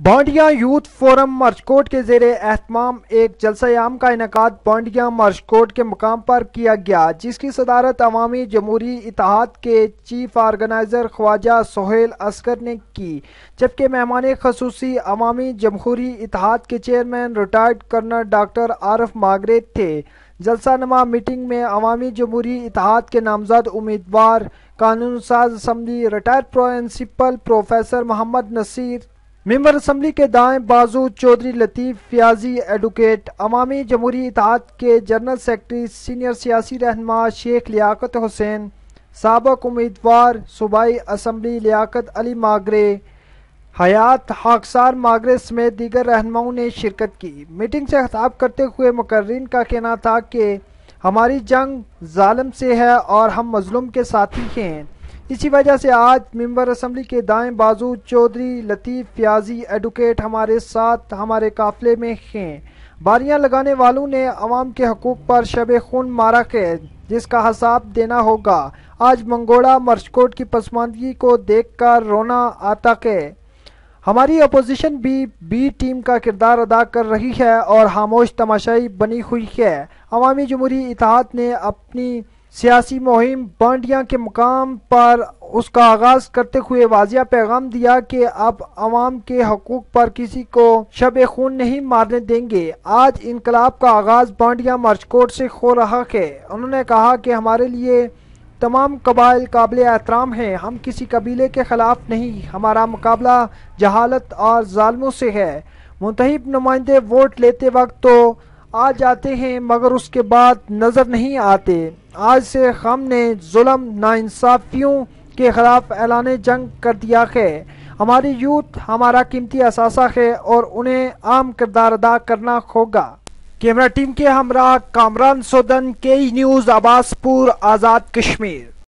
بانڈیاں youth forum مرچکوٹ کے زیر اہتمام ایک جلسہ عام کا انعقاد بانڈیاں مرچکوٹ کے مقام پر کیا گیا، جس کی صدارت عوامی جمہوری اتحاد کے چیف آرگنائزر خواجہ سہیل اصغر نے کی، جبکہ مہمان خصوصی عوامی جمہوری اتحاد کے چیئرمین ریٹائرڈ کرنل ڈاکٹر عارف ماگرے تھے۔ جلسہ نما میٹنگ میں عوامی جمہوری اتحاد کے نامزد امیدوار قانون ساز اسمبلی ریٹائرڈ پرنسپل پروفیسر محمد نصیر، ممبر اسمبلی کے دائیں بازو چودھری لطیف فیاضی ایڈوکیٹ، عوامی جمہوری اتحاد کے جنرل سیکرٹری سینئر سیاسی رہنما شیخ لیاقت حسین، سابق امیدوار صوبائی اسمبلی لیاقت علی ماگرے، حیات خاکسار ماگرے سمیت دیگر رہنماؤں نے شرکت کی۔ میٹنگ سے خطاب کرتے ہوئے مقررین کا کہنا تھا کہ ہماری جنگ ظالم سے ہے اور ہم مظلوم کے ساتھی ہیں، اسی وجہ سے آج ممبر اسمبلی کے دائیں بازو چودھری لطیف فیاضی ایڈوکیٹ ہمارے ساتھ ہمارے قافلے میں ہیں۔ باریاں لگانے والوں نے عوام کے حقوق پر شب خون مارا ہے، جس کا حساب دینا ہوگا۔ آج منگوڑا مرچکوٹ کی پسماندگی کو دیکھ کر رونا آتا ہے۔ ہماری اپوزیشن بھی بی ٹیم کا کردار ادا کر رہی ہے اور خاموش تماشائی بنی ہوئی ہے۔ عوامی جمہوری اتحاد نے اپنی سیاسی مہم بانڈیاں کے مقام پر اس کا آغاز کرتے ہوئے واضح پیغام دیا کہ اب عوام کے حقوق پر کسی کو شب خون نہیں مارنے دیں گے۔ آج انقلاب کا آغاز بانڈیاں مرچکوٹ سے ہو رہا ہے۔ انہوں نے کہا کہ ہمارے لیے تمام قبائل قابل احترام ہیں، ہم کسی قبیلے کے خلاف نہیں، ہمارا مقابلہ جہالت اور ظالموں سے ہے۔ منتخب نمائندے ووٹ لیتے وقت تو آ جاتے ہیں مگر اس کے بعد نظر نہیں آتے۔ آج سے ہم نے ظلم ناانصافیوں کے خلاف اعلان جنگ کر دیا ہے۔ ہماری یوتھ ہمارا قیمتی اثاثہ ہے اور انہیں اہم کردار ادا کرنا ہوگا۔ کیمرہ ٹیم کے ہمراہ کامران سودن، کے ای نیوز، عباس پور، آزاد کشمیر۔